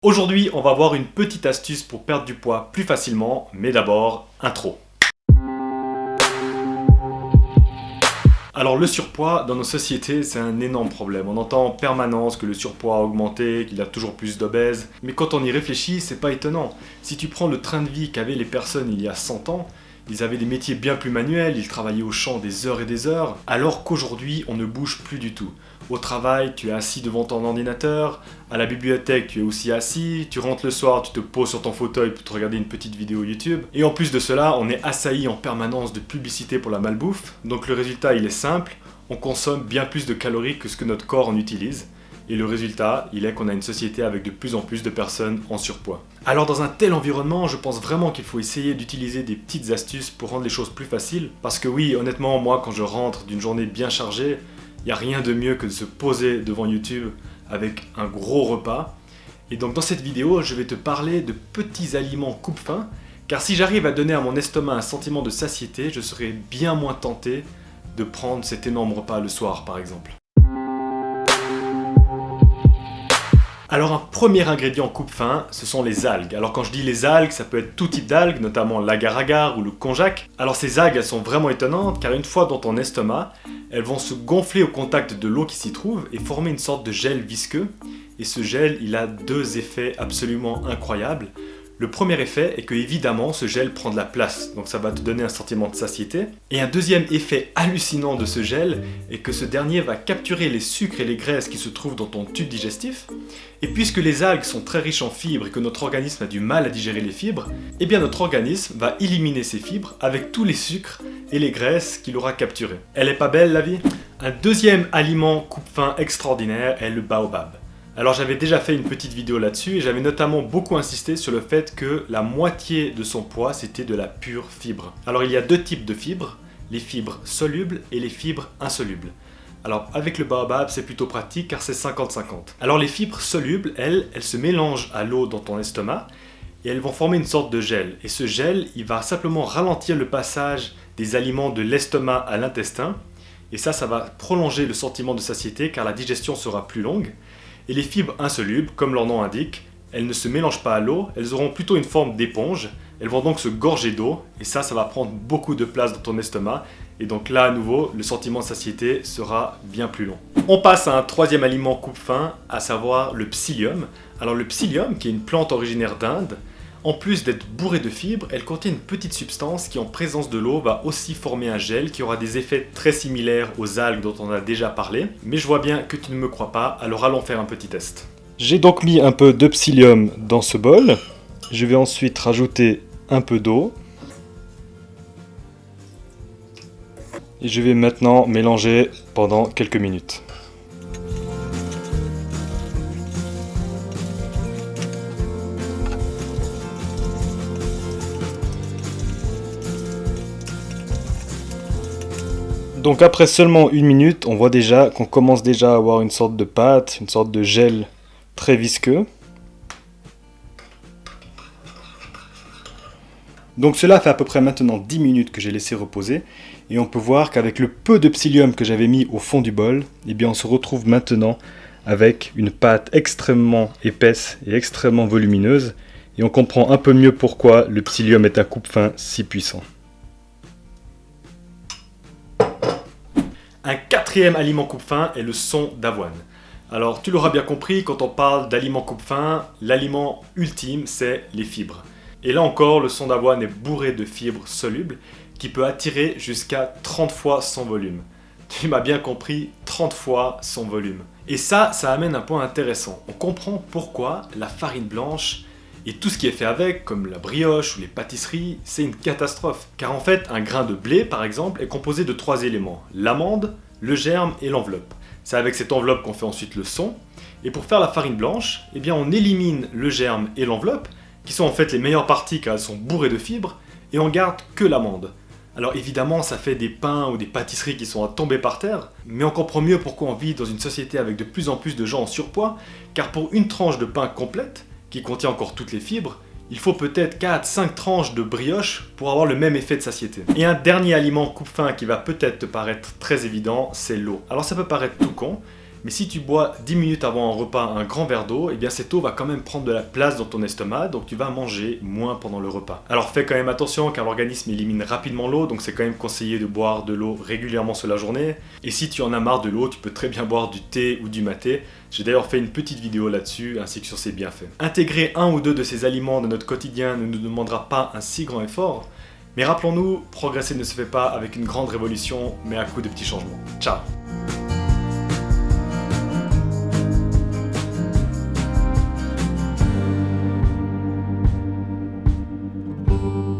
Aujourd'hui, on va voir une petite astuce pour perdre du poids plus facilement, mais d'abord, intro. Alors le surpoids, dans nos sociétés, c'est un énorme problème. On entend en permanence que le surpoids a augmenté, qu'il y a toujours plus d'obèses. Mais quand on y réfléchit, c'est pas étonnant. Si tu prends le train de vie qu'avaient les personnes il y a 100 ans, ils avaient des métiers bien plus manuels, ils travaillaient au champ des heures et des heures, alors qu'aujourd'hui, on ne bouge plus du tout. Au travail, tu es assis devant ton ordinateur, à la bibliothèque, tu es aussi assis, tu rentres le soir, tu te poses sur ton fauteuil pour te regarder une petite vidéo YouTube. Et en plus de cela, on est assailli en permanence de publicité pour la malbouffe. Donc le résultat, il est simple, on consomme bien plus de calories que ce que notre corps en utilise. Et le résultat, il est qu'on a une société avec de plus en plus de personnes en surpoids. Alors dans un tel environnement, je pense vraiment qu'il faut essayer d'utiliser des petites astuces pour rendre les choses plus faciles. Parce que oui, honnêtement, moi quand je rentre d'une journée bien chargée, il n'y a rien de mieux que de se poser devant YouTube avec un gros repas. Et donc dans cette vidéo, je vais te parler de petits aliments coupe-faim, car si j'arrive à donner à mon estomac un sentiment de satiété, je serai bien moins tenté de prendre cet énorme repas le soir par exemple. Alors un premier ingrédient coupe-faim, ce sont les algues. Alors quand je dis les algues, ça peut être tout type d'algues, notamment l'agar-agar ou le konjac. Alors ces algues, elles sont vraiment étonnantes car une fois dans ton estomac, elles vont se gonfler au contact de l'eau qui s'y trouve et former une sorte de gel visqueux. Et ce gel, il a deux effets absolument incroyables. Le premier effet est que évidemment ce gel prend de la place, donc ça va te donner un sentiment de satiété. Et un deuxième effet hallucinant de ce gel est que ce dernier va capturer les sucres et les graisses qui se trouvent dans ton tube digestif. Et puisque les algues sont très riches en fibres et que notre organisme a du mal à digérer les fibres, eh bien notre organisme va éliminer ces fibres avec tous les sucres et les graisses qu'il aura capturés. Elle est pas belle la vie? Un deuxième aliment coupe-faim extraordinaire est le baobab. Alors j'avais déjà fait une petite vidéo là-dessus et j'avais notamment beaucoup insisté sur le fait que la moitié de son poids c'était de la pure fibre. Alors il y a deux types de fibres, les fibres solubles et les fibres insolubles. Alors avec le baobab c'est plutôt pratique car c'est 50-50. Alors les fibres solubles, elles se mélangent à l'eau dans ton estomac et elles vont former une sorte de gel. Et ce gel, il va simplement ralentir le passage des aliments de l'estomac à l'intestin et ça va prolonger le sentiment de satiété car la digestion sera plus longue. Et les fibres insolubles, comme leur nom indique, elles ne se mélangent pas à l'eau, elles auront plutôt une forme d'éponge, elles vont donc se gorger d'eau, et ça va prendre beaucoup de place dans ton estomac, et donc là à nouveau, le sentiment de satiété sera bien plus long. On passe à un troisième aliment coupe-faim, à savoir le psyllium. Alors le psyllium, qui est une plante originaire d'Inde, en plus d'être bourrée de fibres, elle contient une petite substance qui en présence de l'eau va aussi former un gel qui aura des effets très similaires aux algues dont on a déjà parlé. Mais je vois bien que tu ne me crois pas, alors allons faire un petit test. J'ai donc mis un peu de psyllium dans ce bol. Je vais ensuite rajouter un peu d'eau. Et je vais maintenant mélanger pendant quelques minutes. Donc après seulement une minute, on voit déjà qu'on commence déjà à avoir une sorte de pâte, une sorte de gel très visqueux. Donc cela fait à peu près maintenant 10 minutes que j'ai laissé reposer. Et on peut voir qu'avec le peu de psyllium que j'avais mis au fond du bol, eh bien on se retrouve maintenant avec une pâte extrêmement épaisse et extrêmement volumineuse. Et on comprend un peu mieux pourquoi le psyllium est un coupe-faim si puissant. Un quatrième aliment coupe-faim est le son d'avoine. Alors tu l'auras bien compris, quand on parle d'aliment coupe-faim, l'aliment ultime c'est les fibres. Et là encore, le son d'avoine est bourré de fibres solubles qui peut attirer jusqu'à 30 fois son volume. Tu m'as bien compris, 30 fois son volume. Et ça amène un point intéressant. On comprend pourquoi la farine blanche et tout ce qui est fait avec, comme la brioche ou les pâtisseries, c'est une catastrophe. Car en fait, un grain de blé, par exemple, est composé de 3 éléments. L'amande, le germe et l'enveloppe. C'est avec cette enveloppe qu'on fait ensuite le son. Et pour faire la farine blanche, eh bien on élimine le germe et l'enveloppe, qui sont en fait les meilleures parties car elles sont bourrées de fibres, et on garde que l'amande. Alors évidemment, ça fait des pains ou des pâtisseries qui sont à tomber par terre, mais on comprend mieux pourquoi on vit dans une société avec de plus en plus de gens en surpoids, car pour une tranche de pain complète, qui contient encore toutes les fibres, il faut peut-être 4-5 tranches de brioche pour avoir le même effet de satiété. Et un dernier aliment coupe-faim qui va peut-être te paraître très évident, c'est l'eau. Alors ça peut paraître tout con, Mais si tu bois 10 minutes avant un repas un grand verre d'eau, eh bien cette eau va quand même prendre de la place dans ton estomac, donc tu vas manger moins pendant le repas. Alors fais quand même attention car l'organisme élimine rapidement l'eau, donc c'est quand même conseillé de boire de l'eau régulièrement sur la journée. Et si tu en as marre de l'eau, tu peux très bien boire du thé ou du maté. J'ai d'ailleurs fait une petite vidéo là-dessus, ainsi que sur ses bienfaits. Intégrer un ou deux de ces aliments dans notre quotidien ne nous demandera pas un si grand effort, mais rappelons-nous, progresser ne se fait pas avec une grande révolution, mais à coup de petits changements. Ciao!